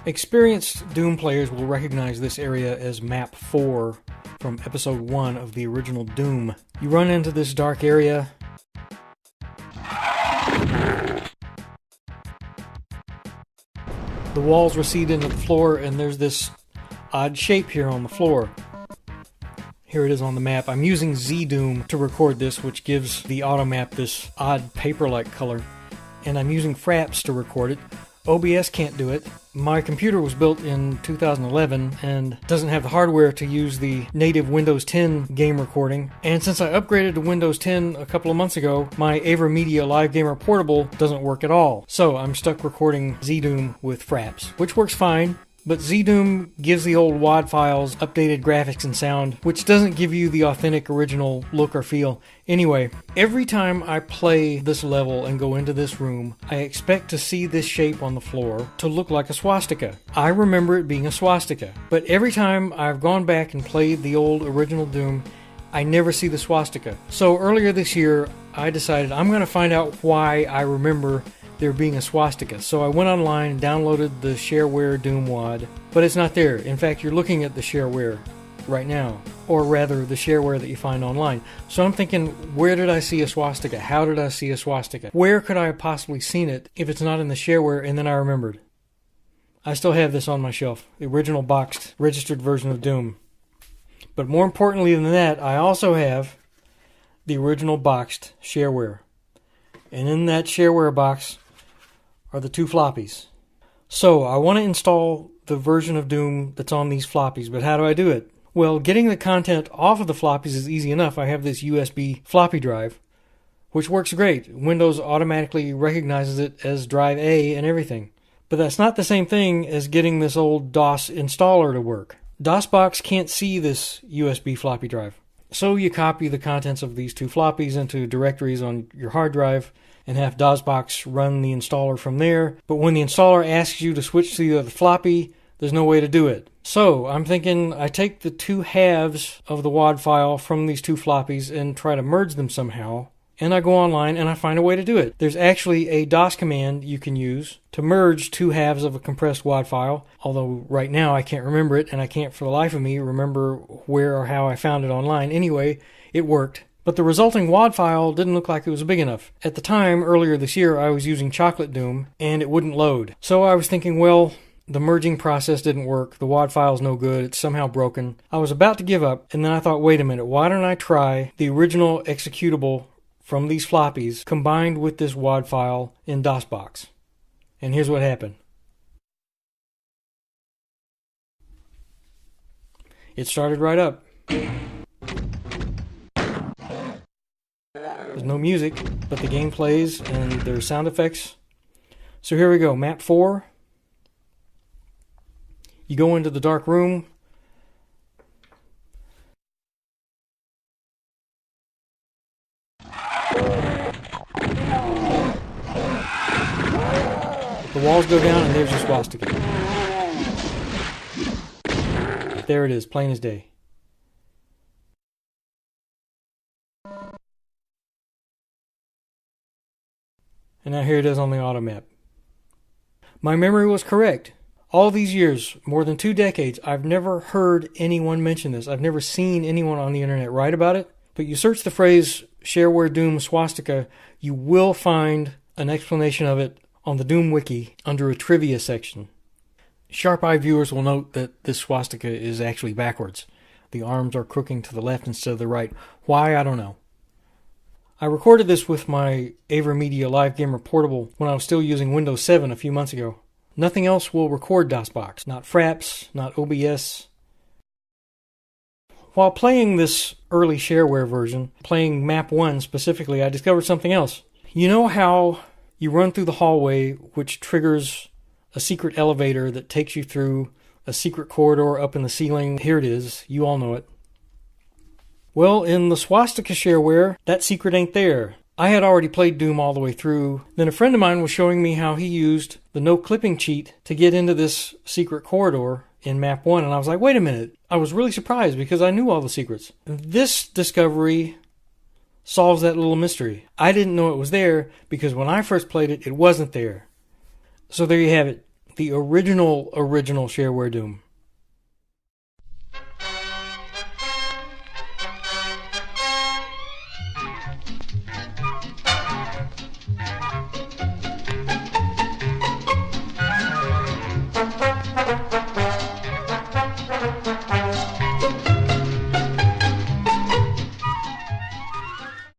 Experienced Doom players will recognize this area as Map 4 from Episode 1 of the original Doom. You run into this dark area. The walls recede into the floor, and there's this odd shape here on the floor. Here it is on the map. I'm using Z-Doom to record this, which gives the auto map this odd paper-like color. And I'm using Fraps to record it. OBS can't do it. My computer was built in 2011 and doesn't have the hardware to use the native Windows 10 game recording. And since I upgraded to Windows 10 a couple of months ago, my AverMedia Live Gamer Portable doesn't work at all. So I'm stuck recording Z-Doom with Fraps, which works fine. But Z-Doom gives the old WAD files updated graphics and sound, which doesn't give you the authentic original look or feel. Anyway, every time I play this level and go into this room, I expect to see this shape on the floor to look like a swastika. I remember it being a swastika, but every time I've gone back and played the old original Doom, I never see the swastika. So earlier this year, I decided I'm going to find out why I remember there being a swastika. So I went online and downloaded the Shareware Doom WAD, but it's not there. In fact, you're looking at the Shareware right now, or rather the Shareware that you find online. So I'm thinking, where did I see a swastika? How did I see a swastika? Where could I have possibly seen it if it's not in the Shareware? And then I remembered. I still have this on my shelf, the original boxed, registered version of Doom. But more importantly than that, I also have the original boxed Shareware. And in that Shareware box are the two floppies. So I want to install the version of Doom that's on these floppies, but how do I do it? Well, getting the content off of the floppies is easy enough. I have this USB floppy drive, which works great. Windows automatically recognizes it as drive A and everything. But that's not the same thing as getting this old DOS installer to work. DOSBox can't see this USB floppy drive. So you copy the contents of these two floppies into directories on your hard drive and have DOSBox run the installer from there. But when the installer asks you to switch to the other floppy, there's no way to do it. So I'm thinking I take the two halves of the WAD file from these two floppies and try to merge them somehow. And I go online and I find a way to do it. There's actually a DOS command you can use to merge two halves of a compressed WAD file, although right now I can't remember it, and I can't for the life of me remember where or how I found it online. Anyway, it worked. But the resulting WAD file didn't look like it was big enough. At the time, earlier this year, I was using Chocolate Doom, and it wouldn't load. So I was thinking, well, the merging process didn't work, the WAD file's no good, it's somehow broken. I was about to give up, and then I thought, wait a minute, why don't I try the original executable from these floppies combined with this WAD file in DOSBox? And here's what happened. It started right up. There's no music, but the game plays and there's sound effects. So here we go, map 4. You go into the dark room. The walls go down and there's your swastika. There it is, plain as day. And now here it is on the auto map. My memory was correct. All these years, more than 2 decades, I've never heard anyone mention this. I've never seen anyone on the internet write about it. But you search the phrase Shareware Doom swastika, you will find an explanation of it on the Doom Wiki under a trivia section. Sharp-eyed viewers will note that this swastika is actually backwards. The arms are crooking to the left instead of the right. Why, I don't know. I recorded this with my AverMedia Live Gamer Portable when I was still using Windows 7 a few months ago. Nothing else will record DOSBox. Not Fraps, not OBS. While playing this early Shareware version, playing Map 1 specifically, I discovered something else. You know how you run through the hallway, which triggers a secret elevator that takes you through a secret corridor up in the ceiling? Here it is. You all know it. Well, in the swastika Shareware, that secret ain't there. I had already played Doom all the way through. Then a friend of mine was showing me how he used the no clipping cheat to get into this secret corridor in map 1, and I was like, wait a minute. I was really surprised because I knew all the secrets. This discovery solves that little mystery. I didn't know it was there because when I first played it, it wasn't there. So there you have it. the original Shareware Doom.